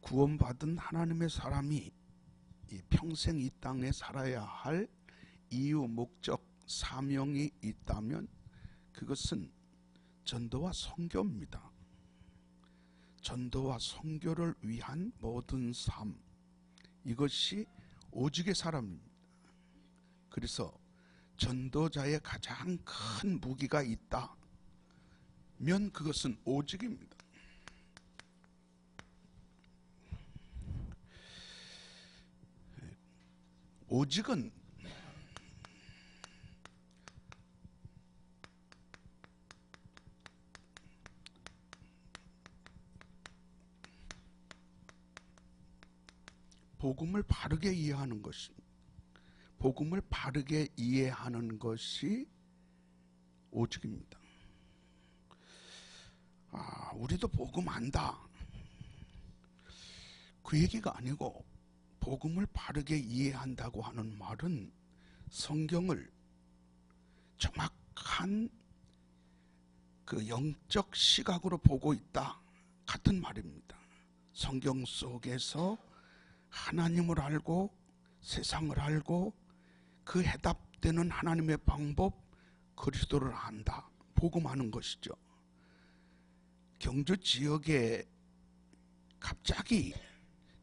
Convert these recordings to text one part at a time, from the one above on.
구원받은 하나님의 사람이 평생 이 땅에 살아야 할 이유, 목적, 사명이 있다면 그것은 전도와 선교입니다. 전도와 선교를 위한 모든 삶, 이것이 오직의 사람입니다. 그래서 전도자의 가장 큰 무기가 있다면 그것은 오직입니다. 오직은 복음을 바르게 이해하는 것입니다. 복음을 바르게 이해하는 것이 오직입니다. 우리도 복음 안다, 그 얘기가 아니고, 복음을 바르게 이해한다고 하는 말은 성경을 정확한 그 영적 시각으로 보고 있다 같은 말입니다. 성경 속에서 하나님을 알고 세상을 알고 그 해답되는 하나님의 방법, 그리스도를 안다, 복음하는 것이죠. 경주 지역에 갑자기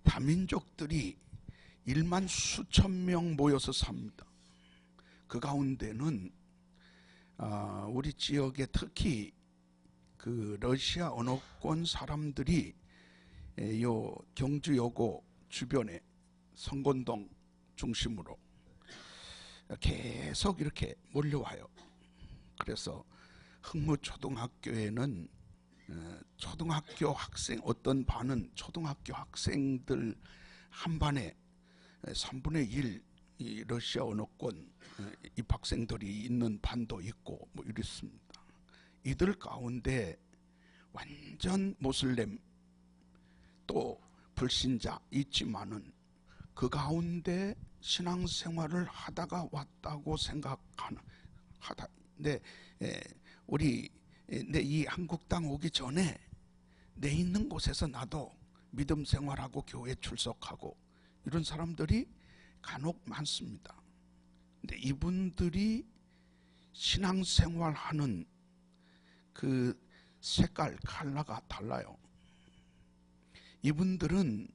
다민족들이 1만 수천 명 모여서 삽니다. 그 가운데는 우리 지역에 특히 그 러시아 언어권 사람들이 요 경주여고 주변에 성건동 중심으로 계속 이렇게 몰려와요. 그래서 흥무초등학교에는 초등학교 학생, 어떤 반은 초등학교 학생들 한 반에 3분의 1 이 러시아 언어권 입학생들이 있는 반도 있고 뭐 이렇습니다. 이들 가운데 완전 모슬렘 또 불신자 있지만은 그 가운데 신앙생활을 하다가 왔다고 생각하는 내 이 한국 땅 오기 전에 내 있는 곳에서 나도 믿음 생활하고 교회 출석하고 이런 사람들이 간혹 많습니다. 근데 이분들이 신앙생활하는 그 색깔, 컬러가 달라요. 이분들은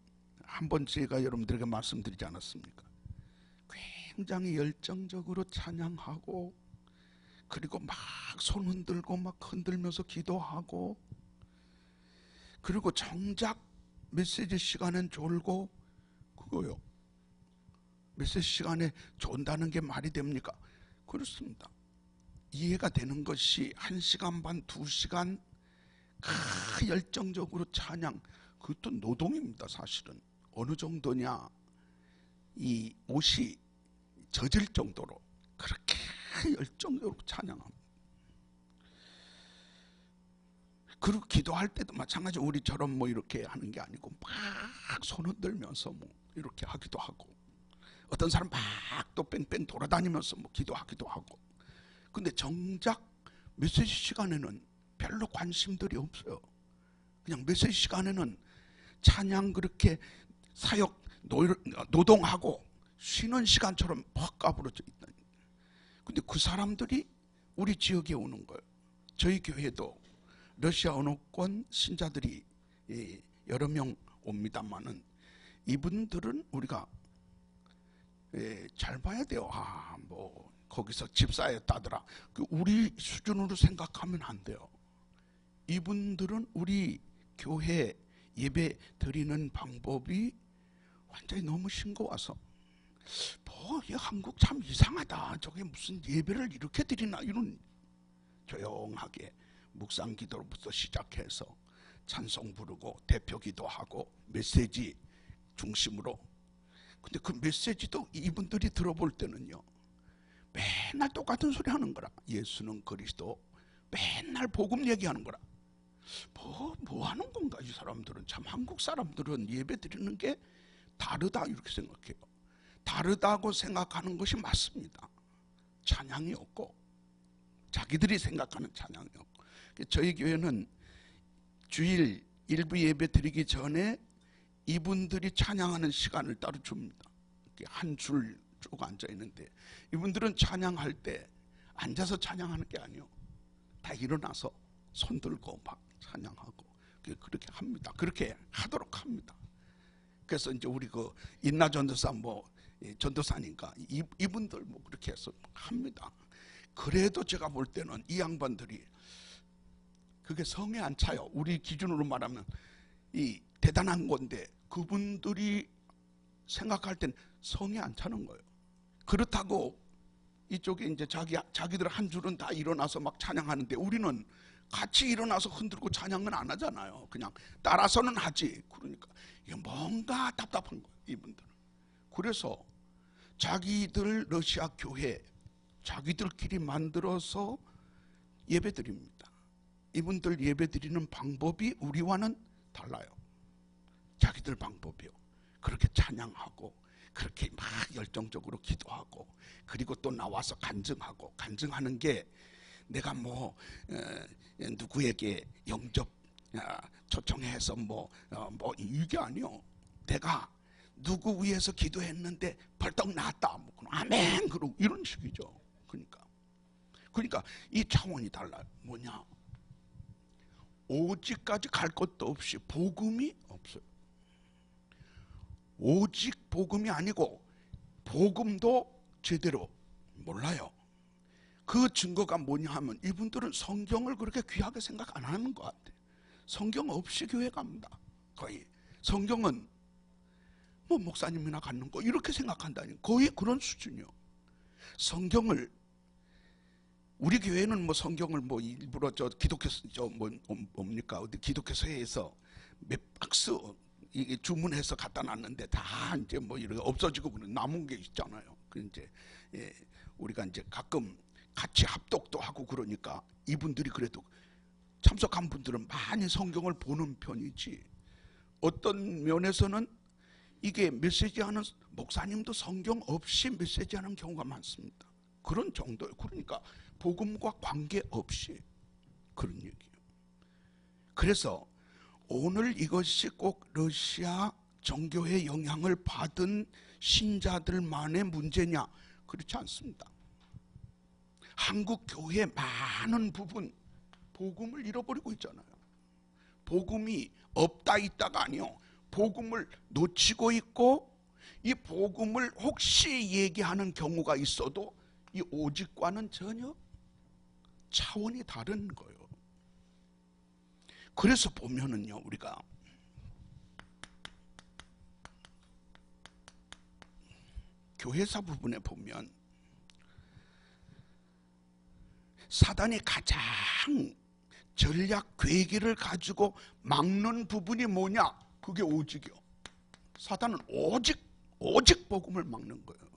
한번 제가 여러분들에게 말씀드리지 않았습니까? 굉장히 열정적으로 찬양하고, 그리고 막 손 흔들고 막 흔들면서 기도하고, 그리고 정작 메시지 시간엔 졸고, 그거요. 메시지 시간에 존다는 게 말이 됩니까? 그렇습니다. 이해가 되는 것이 1시간 반, 2시간 열정적으로 찬양, 그것도 노동입니다. 사실은 어느 정도냐, 이 옷이 젖을 정도로 그렇게 열정적으로 찬양합니다. 그리고 기도할 때도 마찬가지, 우리처럼 뭐 이렇게 하는 게 아니고 막 손 흔들면서 뭐 이렇게 하기도 하고, 어떤 사람 막 또 뺑뺑 돌아다니면서 뭐 기도하기도 하고. 근데 정작 메시지 시간에는 별로 관심들이 없어요. 그냥 메시지 시간에는 찬양 그렇게 사역 노동하고 쉬는 시간처럼 퍽 까부러져 있다. 근데 그 사람들이 우리 지역에 오는 거예요. 저희 교회도 러시아 언어권 신자들이 여러 명 옵니다만은, 이분들은 우리가 잘 봐야 돼요. 뭐 거기서 집사였다더라, 우리 수준으로 생각하면 안 돼요. 이분들은 우리 교회 예배 드리는 방법이 완전히 너무 싱거워서, 한국 참 이상하다, 저게 무슨 예배를 이렇게 드리나, 이런 조용하게 묵상 기도로부터 시작해서 찬송 부르고 대표 기도하고 메시지 중심으로. 근데 그 메시지도 이분들이 들어볼 때는요, 맨날 똑같은 소리 하는 거라. 예수는 그리스도, 맨날 복음 얘기하는 거라. 뭐 하는 건가 이 사람들은. 참 한국 사람들은 예배 드리는 게 다르다 이렇게 생각해요. 다르다고 생각하는 것이 맞습니다. 찬양이 없고, 자기들이 생각하는 찬양이 없고. 저희 교회는 주일 일부 예배 드리기 전에 이분들이 찬양하는 시간을 따로 줍니다. 한 줄 쭉 앉아 있는데 이분들은 찬양할 때 앉아서 찬양하는 게 아니에요. 다 일어나서 손 들고 막 찬양하고 그렇게 합니다. 그렇게 하도록 합니다. 그래서 이제 우리 그 인나 전도사 전도사니까 이분들 그렇게 해서 합니다. 그래도 제가 볼 때는 이 양반들이 그게 성에 안 차요. 우리 기준으로 말하면 이 대단한 건데 그분들이 생각할 땐 성에 안 차는 거예요. 그렇다고 이쪽에 이제 자기들 한 줄은 다 일어나서 막 찬양하는데 우리는 같이 일어나서 흔들고 찬양은 안 하잖아요. 그냥 따라서는 하지. 그러니까 이게 뭔가 답답한 거예요, 이분들은. 그래서 자기들 러시아 교회 자기들끼리 만들어서 예배드립니다. 이분들 예배드리는 방법이 우리와는 달라요. 자기들 방법이요. 그렇게 찬양하고 그렇게 막 열정적으로 기도하고 그리고 또 나와서 간증하고 간증하는 게 내가 누구에게 영접 초청해서 이게 아니요. 내가 누구 위해서 기도했는데 벌떡 나았다. 아멘. 그러고 이런 식이죠. 그러니까 이 차원이 달라요. 뭐냐? 오직까지 갈 것도 없이 복음이 없어요. 오직 복음이 아니고 복음도 제대로 몰라요. 그 증거가 뭐냐 하면 이분들은 성경을 그렇게 귀하게 생각 안 하는 것 같아요. 성경 없이 교회 갑니다. 거의 성경은 목사님이나 갖는 거 이렇게 생각한다니 거의 그런 수준이요. 성경을 우리 교회는 성경을 일부러 기독교 뭡니까 어디 기독교서에서 몇 박스 이게 주문해서 갖다 놨는데 다 이제 이렇게 없어지고 그런 남은 게 있잖아요. 그 이제 우리가 이제 가끔 같이 합독도 하고 그러니까 이분들이 그래도 참석한 분들은 많이 성경을 보는 편이지. 어떤 면에서는 이게 메시지하는 목사님도 성경 없이 메시지하는 경우가 많습니다. 그런 정도예요. 그러니까 복음과 관계없이 그런 얘기예요. 그래서 오늘 이것이 꼭 러시아 정교의 영향을 받은 신자들만의 문제냐? 그렇지 않습니다. 한국 교회 많은 부분 복음을 잃어버리고 있잖아요. 복음이 없다 있다가 아니요. 복음을 놓치고 있고 이 복음을 혹시 얘기하는 경우가 있어도 이 오직과는 전혀 차원이 다른 거예요. 그래서 보면은요, 우리가 교회사 부분에 보면 사단이 가장 전략 괴기를 가지고 막는 부분이 뭐냐? 그게 오직이요. 사단은 오직 복음을 막는 거예요.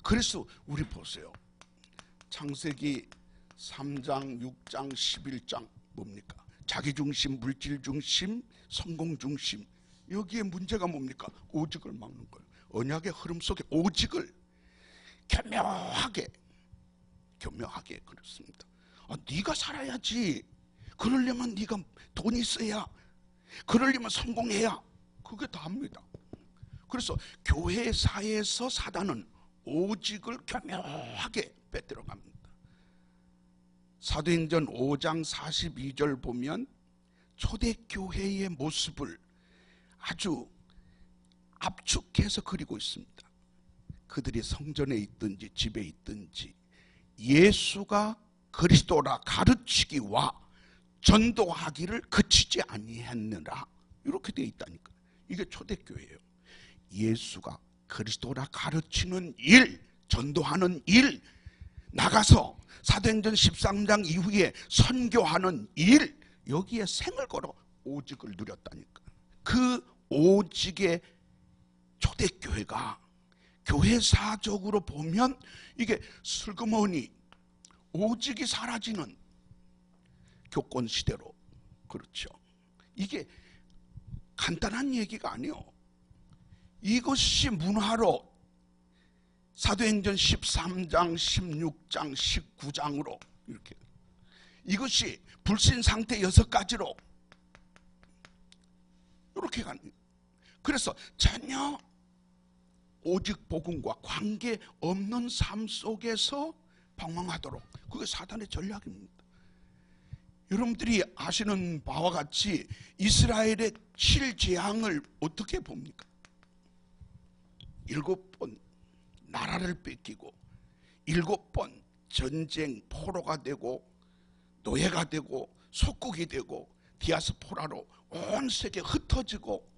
그래서 우리 보세요. 창세기 3장, 6장, 11장 뭡니까? 자기중심, 물질중심, 성공중심. 여기에 문제가 뭡니까? 오직을 막는 거예요. 언약의 흐름 속에 오직을 교묘하게 그렇습니다. 네가 살아야지. 그러려면 네가 돈이 있어야, 그러려면 성공해야. 그게 다입니다. 그래서 교회사에서 사단은 오직을 교묘하게 빼들어갑니다. 사도행전 5장 42절 보면 초대교회의 모습을 아주 압축해서 그리고 있습니다. 그들이 성전에 있든지 집에 있든지 예수가 그리스도라 가르치기와 전도하기를 그치지 아니했느라, 이렇게 되어 있다니까. 이게 초대교회예요. 예수가 그리스도라 가르치는 일, 전도하는 일, 나가서 사도행전 13장 이후에 선교하는 일, 여기에 생을 걸어 오직을 누렸다니까. 그 오직의 초대교회가 교회사적으로 보면 이게 슬그머니 오직이 사라지는 교권 시대로, 그렇죠. 이게 간단한 얘기가 아니에요. 이것이 문화로 사도행전 13장, 16장, 19장으로 이렇게, 이것이 불신 상태 6가지로 이렇게 가는, 그래서 전혀 오직 복음과 관계없는 삶 속에서 방황하도록, 그게 사단의 전략입니다. 여러분들이 아시는 바와 같이 이스라엘의 실재앙을 어떻게 봅니까? 7번 나라를 뺏기고 7번 전쟁 포로가 되고 노예가 되고 속국이 되고 디아스포라로 온 세계 흩어지고.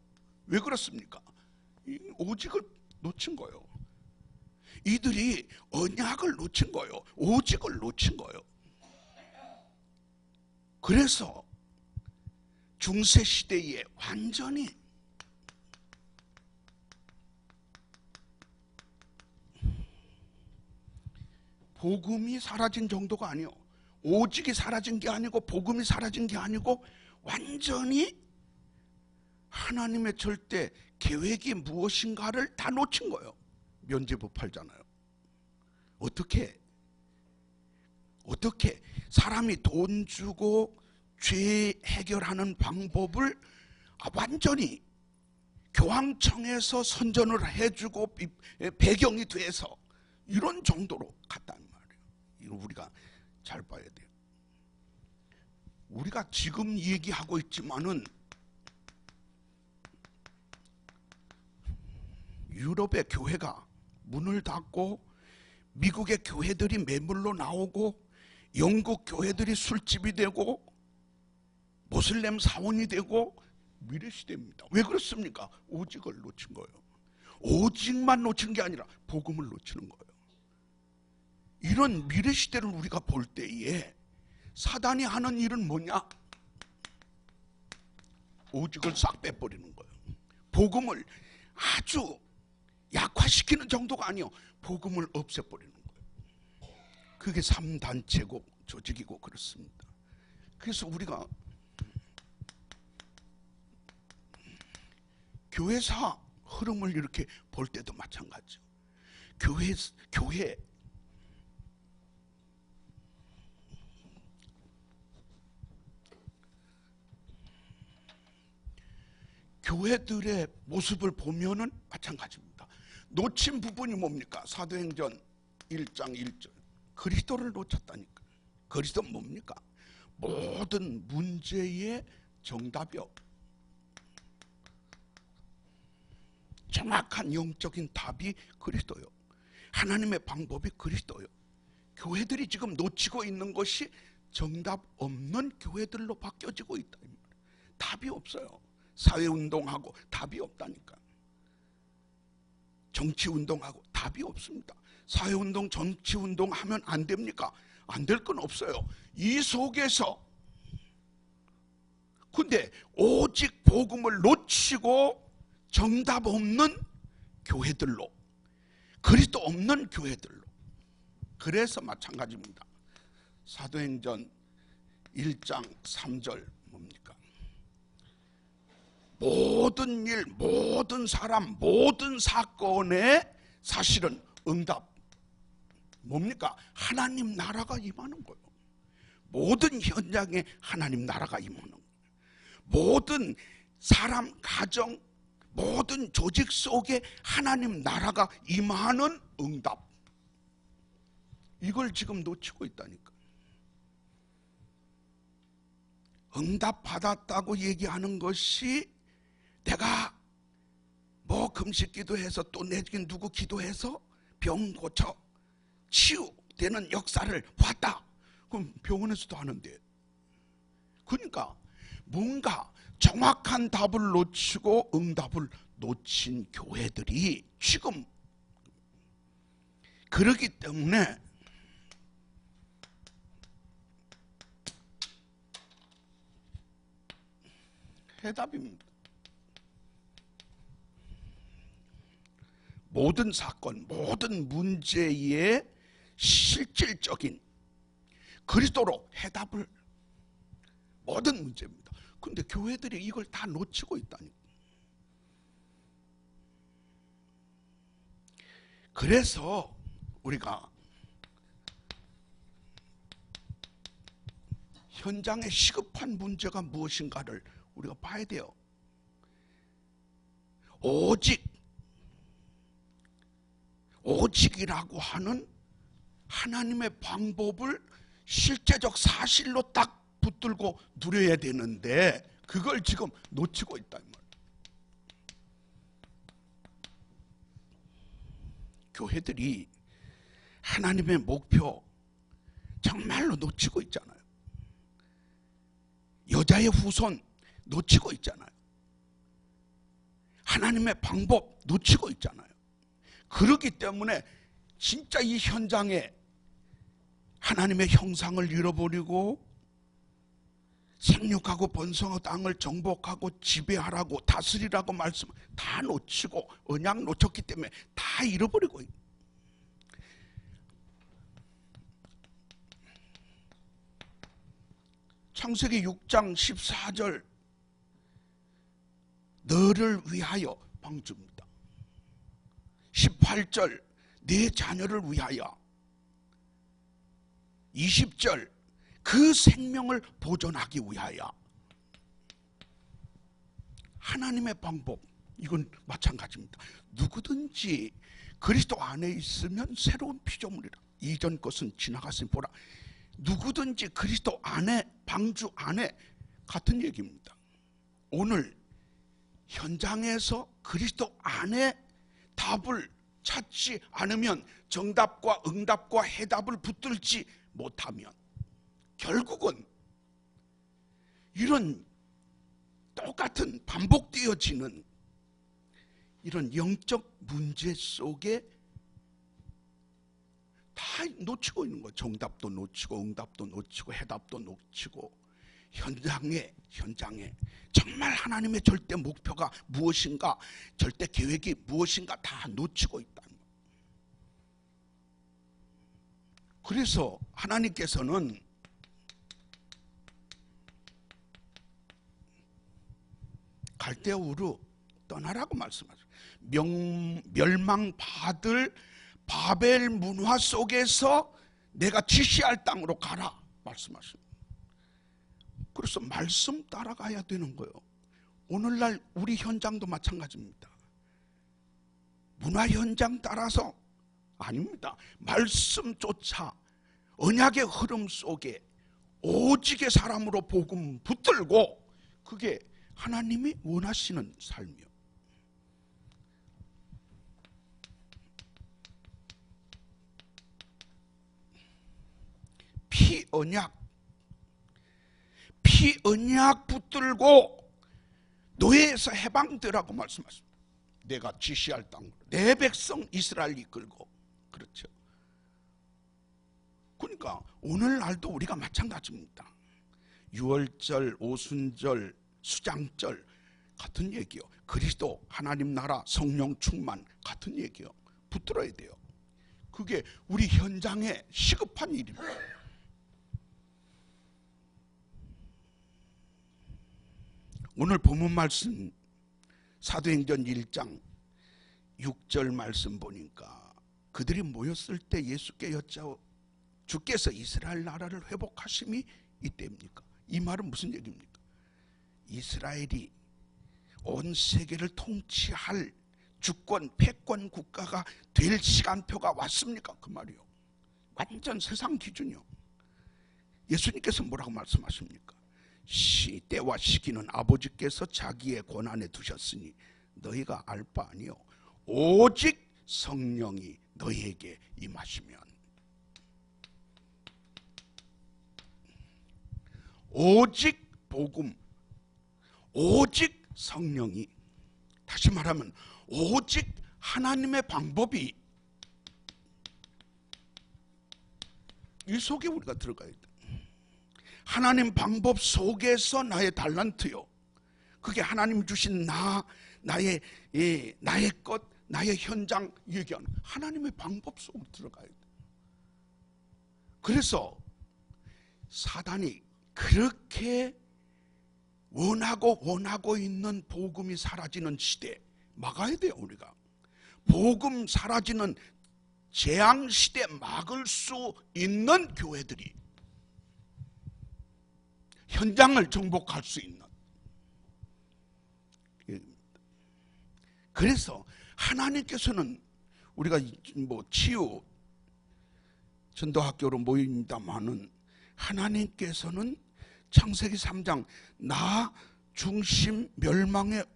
왜 그렇습니까? 오직을 놓친 거예요. 이들이 언약을 놓친 거예요. 오직을 놓친 거예요. 그래서 중세 시대에 완전히 복음이 사라진 정도가 아니에요. 오직이 사라진 게 아니고 복음이 사라진 게 아니고 완전히 하나님의 절대 계획이 무엇인가를 다 놓친 거예요. 면죄부팔잖아요. 어떻게 사람이 돈 주고 죄 해결하는 방법을 완전히 교황청에서 선전을 해주고 배경이 돼서 이런 정도로 갔다는 말이에요. 이거 우리가 잘 봐야 돼요. 우리가 지금 얘기하고 있지만은 유럽의 교회가 문을 닫고 미국의 교회들이 매물로 나오고 영국 교회들이 술집이 되고 모슬렘 사원이 되고 미래시대입니다. 왜 그렇습니까? 오직을 놓친 거예요. 오직만 놓친 게 아니라 복음을 놓치는 거예요. 이런 미래시대를 우리가 볼 때에 사단이 하는 일은 뭐냐? 오직을 싹 빼버리는 거예요. 복음을 아주 약화시키는 정도가 아니요, 복음을 없애버리는 거예요. 그게 3단체고 조직이고 그렇습니다. 그래서 우리가 교회사 흐름을 이렇게 볼 때도 마찬가지죠. 교회들의 모습을 보면은 마찬가지입니다. 놓친 부분이 뭡니까? 사도행전 1장 1절 그리스도를 놓쳤다니까. 그리스도는 뭡니까? 모든 문제의 정답이요, 정확한 영적인 답이 그리스도요. 하나님의 방법이 그리스도요. 교회들이 지금 놓치고 있는 것이 정답 없는 교회들로 바뀌어지고 있다. 답이 없어요. 사회운동하고 답이 없다니까. 정치운동하고 답이 없습니다. 사회운동, 정치운동 하면 안 됩니까? 안 될 건 없어요. 이 속에서 근데 오직 복음을 놓치고 정답 없는 교회들로, 그리스도 없는 교회들로. 그래서 마찬가지입니다. 사도행전 1장 3절 뭡니까? 모든 일, 모든 사람, 모든 사건의 사실은 응답 뭡니까? 하나님 나라가 임하는 거예요. 모든 현장에 하나님 나라가 임하는 거예요. 모든 사람, 가정, 모든 조직 속에 하나님 나라가 임하는 응답. 이걸 지금 놓치고 있다니까. 응답 받았다고 얘기하는 것이 내가 뭐 금식 기도해서 또 내긴 누구 기도해서 병 고쳐 치유되는 역사를 봤다. 그럼 병원에서도 하는데. 그러니까 뭔가 정확한 답을 놓치고 응답을 놓친 교회들이 지금 그렇기 때문에 해답입니다. 모든 사건, 모든 문제의 실질적인 그리스도로 해답을, 모든 문제입니다. 근데 교회들이 이걸 다 놓치고 있다니. 그래서 우리가 현장에 시급한 문제가 무엇인가를 우리가 봐야 돼요. 오직이라고 하는 하나님의 방법을 실제적 사실로 딱 붙들고 누려야 되는데 그걸 지금 놓치고 있다 이 말이에요. 교회들이 하나님의 목표 정말로 놓치고 있잖아요. 여자의 후손 놓치고 있잖아요. 하나님의 방법 놓치고 있잖아요. 그렇기 때문에 진짜 이 현장에 하나님의 형상을 잃어버리고 생육하고 번성하고 땅을 정복하고 지배하라고 다스리라고 말씀 다 놓치고 언약 놓쳤기 때문에 다 잃어버리고 있는. 창세기 6장 14절 너를 위하여 방주입니다. 18절 내 자녀를 위하여, 20절 그 생명을 보존하기 위하여. 하나님의 방법 이건 마찬가지입니다. 누구든지 그리스도 안에 있으면 새로운 피조물이라. 이전 것은 지나갔으니 보라. 누구든지 그리스도 안에, 방주 안에, 같은 얘기입니다. 오늘 현장에서 그리스도 안에 답을 찾지 않으면, 정답과 응답과 해답을 붙들지 못하면 결국은 이런 똑같은 반복되어지는 이런 영적 문제 속에 다 놓치고 있는 거예요. 정답도 놓치고 응답도 놓치고 해답도 놓치고 현장에 정말 하나님의 절대 목표가 무엇인가, 절대 계획이 무엇인가 다 놓치고 있다는 거예요. 그래서 하나님께서는 갈대아 우르 떠나라고 말씀하세요. 멸망받을 바벨 문화 속에서 내가 지시할 땅으로 가라 말씀하십니다. 그래서 말씀 따라가야 되는 거예요. 오늘날 우리 현장도 마찬가지입니다. 문화 현장 따라서 아닙니다. 말씀조차 언약의 흐름 속에 오직의 사람으로 복음 붙들고, 그게 하나님이 원하시는 삶이요. 피언약 붙들고 노예에서 해방되라고 말씀하십니다. 내가 지시할 땅으로 내 백성 이스라엘 이끌고. 그렇죠. 그러니까 오늘날도 우리가 마찬가지입니다. 유월절, 오순절, 수장절 같은 얘기요. 그리스도, 하나님 나라, 성령 충만 같은 얘기요. 붙들어야 돼요. 그게 우리 현장에 시급한 일입니다. 오늘 본문 말씀 사도행전 1장 6절 말씀 보니까 그들이 모였을 때 예수께 여짜오 주께서 이스라엘 나라를 회복하심이 이때입니까? 이 말은 무슨 얘기입니까? 이스라엘이 온 세계를 통치할 주권, 패권 국가가 될 시간표가 왔습니까? 그 말이요. 완전 세상 기준이요. 예수님께서 뭐라고 말씀하십니까? 때와 시기는 아버지께서 자기의 권한에 두셨으니 너희가 알 바 아니요 오직 성령이 너희에게 임하시면. 오직 복음, 오직 성령이, 다시 말하면 오직 하나님의 방법이 이 속에 우리가 들어가야 돼. 하나님 방법 속에서 나의 달란트요, 그게 하나님 주신 나의 것, 나의 현장 얘기하는 하나님의 방법 속으로 들어가야 돼. 그래서 사단이 그렇게 원하고 있는 복음이 사라지는 시대 막아야 돼요. 우리가 복음 사라지는 재앙 시대 막을 수 있는 교회들이, 현장을 정복할 수 있는. 그래서 하나님께서는 우리가 뭐 치유 전도학교로 모입니다만은 하나님께서는 창세기 3장 나 중심 멸망의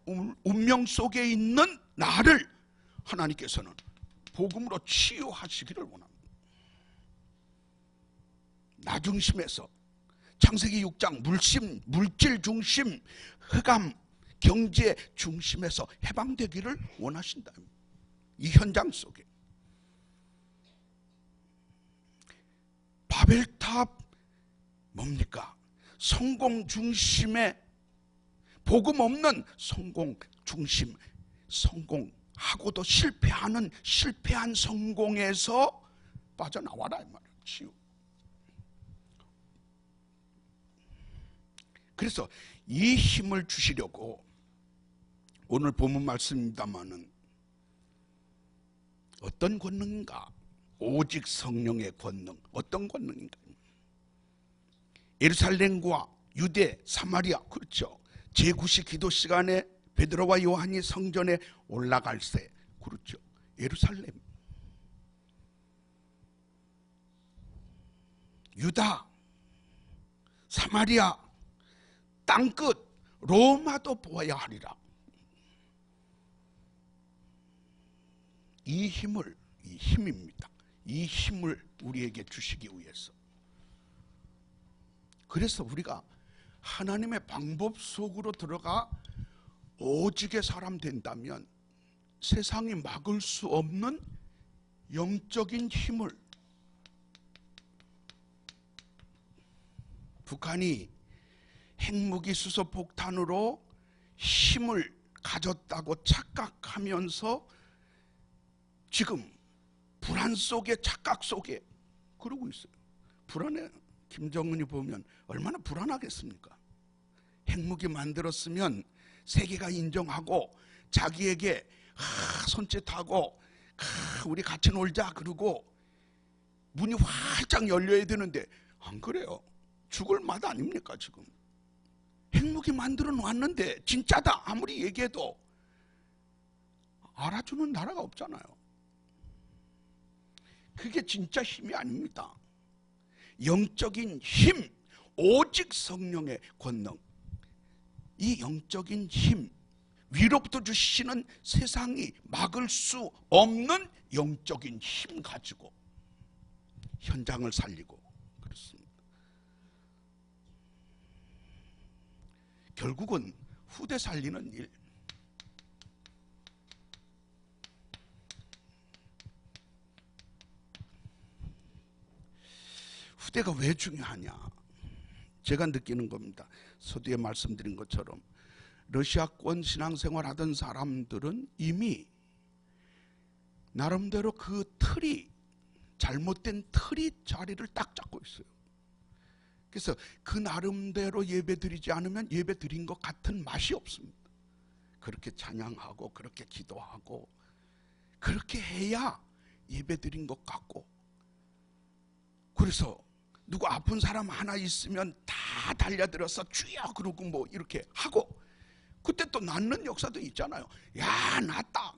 운명 속에 있는 나를 하나님께서는 복음으로 치유하시기를 원합니다. 나 중심에서 창세기 6장 물질 중심, 흑암, 경제 중심에서 해방되기를 원하신다. 이 현장 속에 바벨탑 뭡니까? 성공 중심의 복음 없는 성공 중심, 성공하고도 실패한 성공에서 빠져나와라 이 말이에요. 치유. 그래서 이 힘을 주시려고 오늘 본문 말씀입니다마는 어떤 권능인가? 오직 성령의 권능. 어떤 권능인가? 예루살렘과 유대, 사마리아, 그렇죠. 제9시 기도 시간에 베드로와 요한이 성전에 올라갈 때, 그렇죠. 예루살렘, 유다, 사마리아, 땅끝, 로마도 보아야 하리라. 이 힘입니다. 이 힘을 우리에게 주시기 위해서. 그래서 우리가 하나님의 방법 속으로 들어가 오직의 사람 된다면 세상이 막을 수 없는 영적인 힘을, 북한이 핵무기 수소폭탄으로 힘을 가졌다고 착각하면서 지금 불안 속에, 착각 속에 그러고 있어요. 불안해. 김정은이 보면 얼마나 불안하겠습니까? 핵무기 만들었으면 세계가 인정하고 자기에게 손짓하고 우리 같이 놀자 그러고 문이 활짝 열려야 되는데 안 그래요. 죽을 맛 아닙니까 지금. 핵무기 만들어 놨는데 진짜다 아무리 얘기해도 알아주는 나라가 없잖아요. 그게 진짜 힘이 아닙니다. 영적인 힘, 오직 성령의 권능. 이 영적인 힘, 위로부터 주시는 세상이 막을 수 없는 영적인 힘 가지고 현장을 살리고 그렇습니다. 결국은 후대 살리는 일. 후대가 왜 중요하냐? 제가 느끼는 겁니다. 서두에 말씀드린 것처럼 러시아권 신앙생활 하던 사람들은 이미 나름대로 그 틀이, 잘못된 틀이 자리를 딱 잡고 있어요. 그래서 그 나름대로 예배 드리지 않으면 예배 드린 것 같은 맛이 없습니다. 그렇게 찬양하고 그렇게 기도하고 그렇게 해야 예배 드린 것 같고, 그래서 누구 아픈 사람 하나 있으면 다 달려들어서 주여 그러고 뭐 이렇게 하고, 그때 또 낫는 역사도 있잖아요. 야 낫다.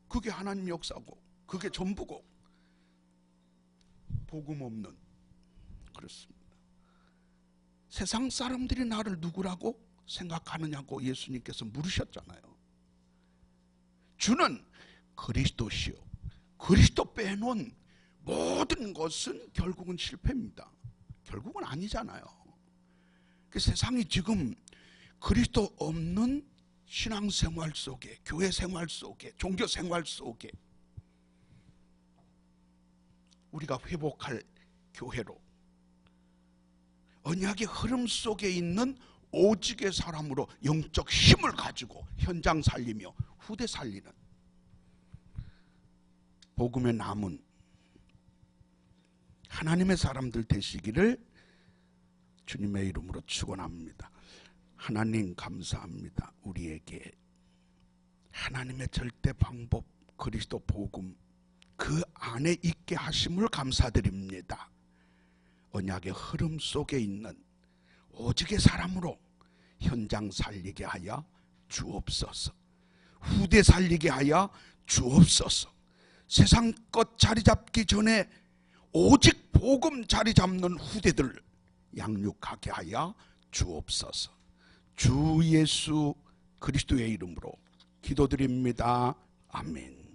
그게 하나님 역사고 그게 전부고. 복음 없는, 그렇습니다. 세상 사람들이 나를 누구라고 생각하느냐고 예수님께서 물으셨잖아요. 주는 그리스도시요, 그리스도 빼놓은 모든 것은 결국은 실패입니다. 결국은 아니잖아요. 그 세상이 지금 그리스도 없는 신앙생활 속에, 교회 생활 속에, 종교 생활 속에 우리가 회복할 교회로, 언약의 흐름 속에 있는 오직의 사람으로 영적 힘을 가지고 현장 살리며 후대 살리는 복음의 남은 하나님의 사람들 되시기를 주님의 이름으로 축원합니다. 하나님 감사합니다. 우리에게 하나님의 절대 방법, 그리스도 복음 그 안에 있게 하심을 감사드립니다. 언약의 흐름 속에 있는 오직의 사람으로 현장 살리게 하여 주옵소서. 후대 살리게 하여 주옵소서. 세상 것 자리 잡기 전에 오직 복음 자리 잡는 후대들 양육하게 하여 주옵소서. 주 예수 그리스도의 이름으로 기도드립니다. 아멘.